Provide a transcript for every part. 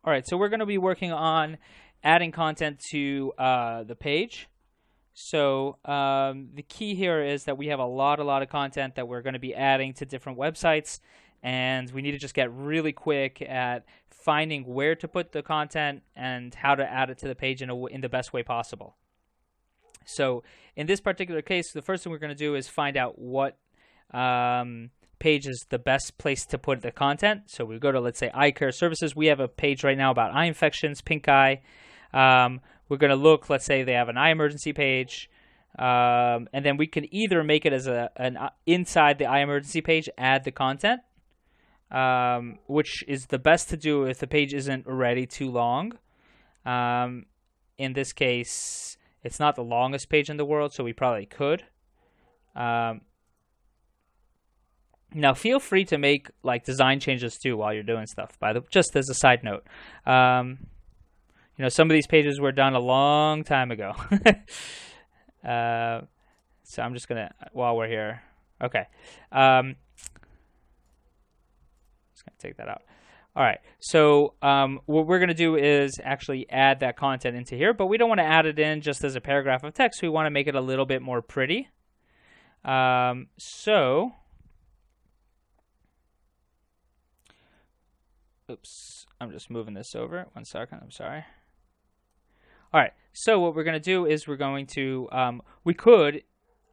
All right, so we're going to be working on adding content to the page. So the key here is that we have a lot of content that we're going to be adding to different websites, and we need to just get really quick at finding where to put the content and how to add it to the page in the best way possible. So in this particular case, the first thing we're going to do is find out what page is the best place to put the content. So we go to, let's say, eye care services. We have a page right now about eye infections, pink eye. We're going to look, let's say they have an eye emergency page. And then we can either make it as an inside the eye emergency page, add the content, which is the best to do if the page isn't already too long. In this case, it's not the longest page in the world, so we probably could. Now, feel free to make like design changes too while you're doing stuff. Just as a side note, you know, some of these pages were done a long time ago. So I'm just gonna, while we're here, okay. Just gonna take that out. All right. So what we're gonna do is actually add that content into here, but we don't want to add it in just as a paragraph of text. We want to make it a little bit more pretty. Oops, I'm just moving this over. 1 second, I'm sorry. All right, so what we're going to do is we're going to, we could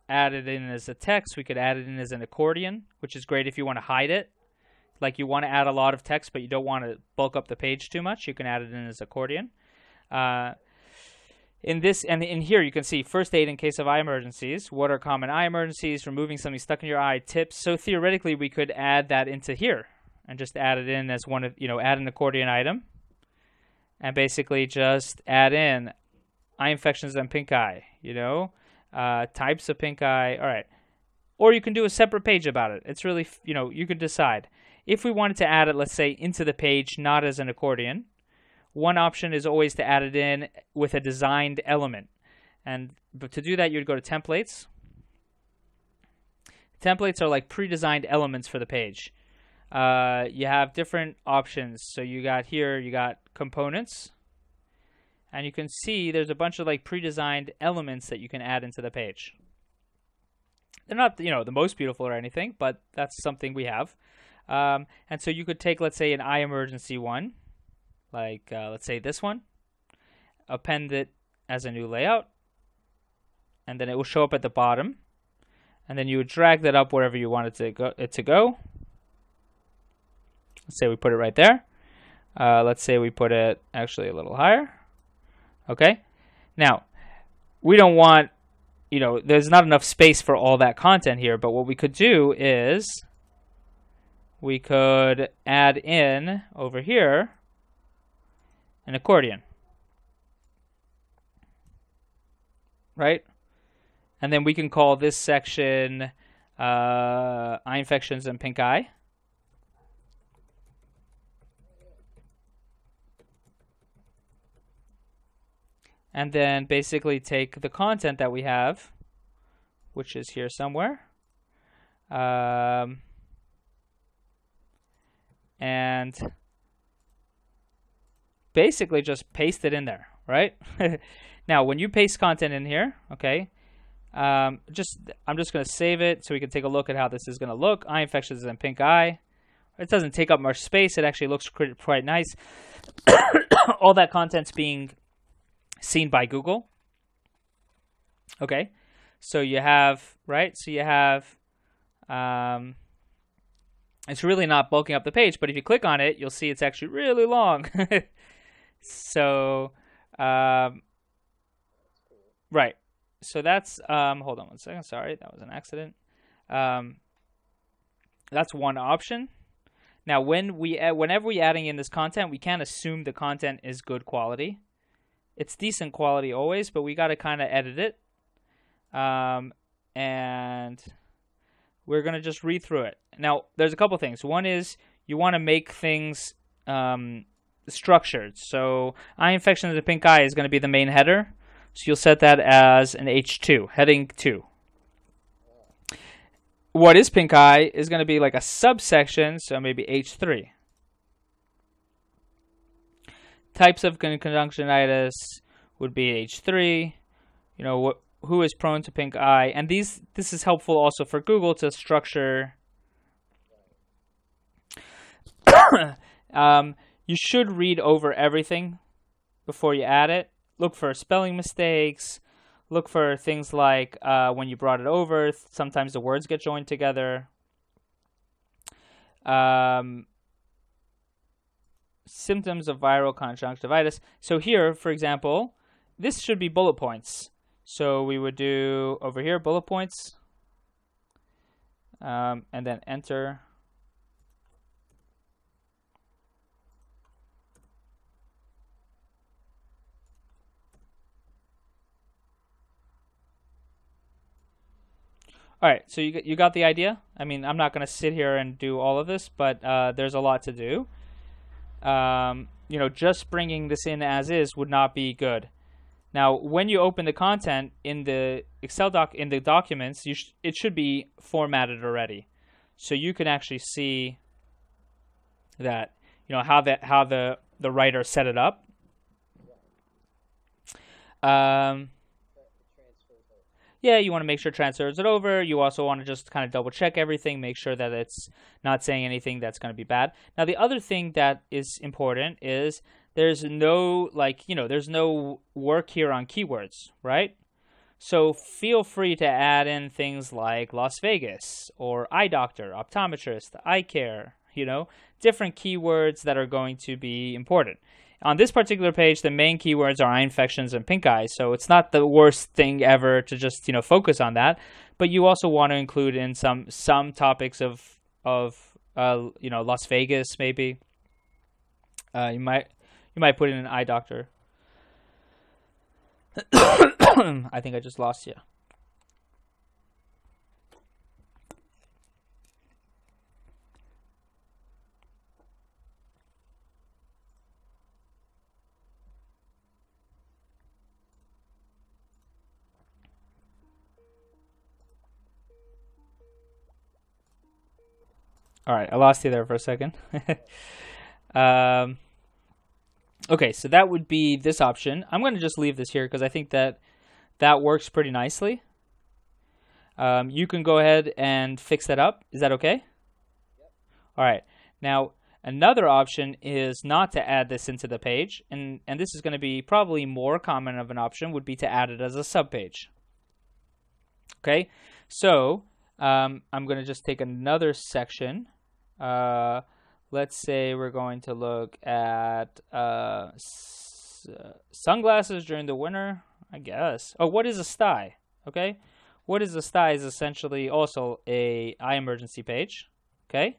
add it in as a text. We could add it in as an accordion, which is great if you want to hide it. Like you want to add a lot of text, but you don't want to bulk up the page too much. You can add it in as accordion. In this, and in here, you can see first aid in case of eye emergencies. What are common eye emergencies? Removing something stuck in your eye, tips. So theoretically, we could add that into here and just add it in as one of, you know, add an accordion item. And basically just add in eye infections and pink eye, you know, types of pink eye. All right. Or you can do a separate page about it. It's really, you know, you can decide. If we wanted to add it, let's say, into the page, not as an accordion, one option is always to add it in with a designed element. But to do that, you'd go to templates. Templates are like pre-designed elements for the page. You have different options. So you got here, you got components. And you can see there's a bunch of like pre-designed elements that you can add into the page. They're not, you know, the most beautiful or anything, but that's something we have. And so you could take, let's say, an eye emergency one, like let's say this one, append it as a new layout, and then it will show up at the bottom. And then you would drag that up wherever you want it to go. Let's say we put it right there. Let's say we put it actually a little higher. Okay. Now, we don't want, you know, there's not enough space for all that content here, but what we could do is we could add in over here an accordion. Right? And then we can call this section eye infections and pink eye. And then basically take the content that we have, which is here somewhere, and basically just paste it in there, right? Now, when you paste content in here, okay, I'm just going to save it so we can take a look at how this is going to look. Eye infections and pink eye. It doesn't take up much space. It actually looks quite nice. All that content's being seen by Google. Okay, so you have, right? So you have, it's really not bulking up the page, but if you click on it, you'll see it's actually really long. So, right. So that's, hold on 1 second. Sorry, that was an accident. That's one option. Now, whenever we're adding in this content, we can't assume the content is good quality. It's decent quality always, but we got to kind of edit it. And we're going to just read through it. Now, there's a couple things. One is you want to make things structured. So eye infections of pink eye is going to be the main header. So you'll set that as an H2, heading 2. What is pink eye is going to be like a subsection, so maybe H3. Types of conjunctivitis would be H3. You know, who is prone to pink eye, and this is helpful also for Google to structure. You should read over everything before you add it. Look for spelling mistakes. Look for things like when you brought it over, sometimes the words get joined together. Symptoms of viral conjunctivitis. So here, for example, this should be bullet points. So we would do over here bullet points, and then enter. All right, so you got the idea? I mean, I'm not going to sit here and do all of this, but there's a lot to do. You know, just bringing this in as is would not be good. Now, when you open the content in the Excel doc, in the documents, it should be formatted already, so you can actually see that, you know, how the writer set it up. Yeah, you want to make sure it transfers it over. You also want to just kind of double check everything, make sure that it's not saying anything that's going to be bad. Now, the other thing that is important is there's no, like, you know, there's no work here on keywords, right? So feel free to add in things like Las Vegas or eye doctor, optometrist, eye care, you know, different keywords that are going to be important. On this particular page, the main keywords are eye infections and pink eye, so it's not the worst thing ever to just, you know, focus on that. But you also want to include in some topics of you know, Las Vegas maybe. You might put in an eye doctor. I think I just lost you. All right, I lost you there for a second. Okay, so that would be this option. I'm going to just leave this here because I think that works pretty nicely. You can go ahead and fix that up. Is that okay? Yep. All right. Now, another option is not to add this into the page, and this is going to be probably more common of an option, would be to add it as a subpage. Okay, so I'm going to just take another section. Let's say we're going to look at sunglasses during the winter, I guess. Oh, what is a sty? Okay, what is a sty is essentially also a eye emergency page. Okay,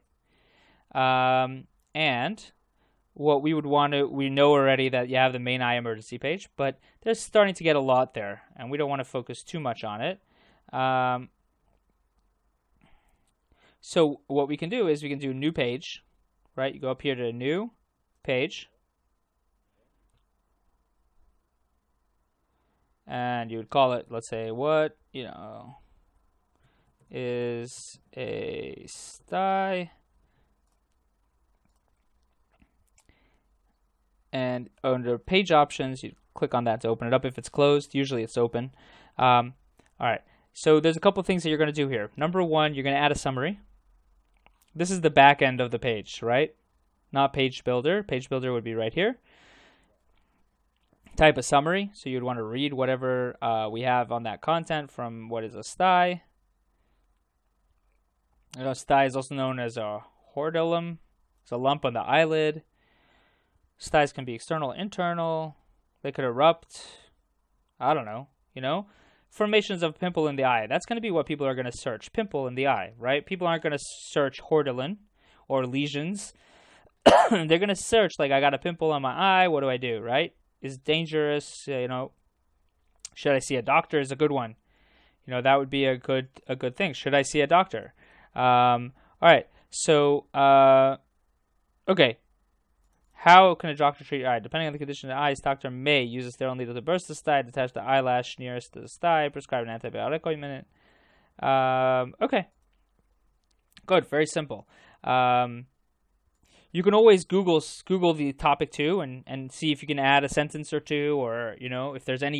and what we would want to, we know already that you have the main eye emergency page, but there's starting to get a lot there, and we don't want to focus too much on it. So what we can do is we can do new page, right? You go up here to new page, and you would call it, let's say, what, you know, is a sty, and under page options, you click on that to open it up. If it's closed, usually it's open. All right, so there's a couple things that you're going to do here. Number one, you're going to add a summary. This is the back end of the page, right? Not page builder. Page builder would be right here. Type a summary. So you'd want to read whatever we have on that content from what is a sty. You know, sty is also known as a hordelum. It's a lump on the eyelid. Styes can be external, internal. They could erupt. I don't know, you know? Formations of pimple in the eye. That's going to be what people are going to search. Pimple in the eye, right? People aren't going to search hordelin or lesions. They're going to search, like, I got a pimple on my eye. What do I do, right? Is it dangerous? You know, should I see a doctor is a good one. You know, that would be a good thing. Should I see a doctor? All right. So, okay. How can a doctor treat your eye? Depending on the condition of the eyes, doctor may use a sterile needle to burst the sty, detach the eyelash nearest to the sty, prescribe an antibiotic ointment. Okay. Good. Very simple. You You can always Google the topic too, and see if you can add a sentence or two, or if there's any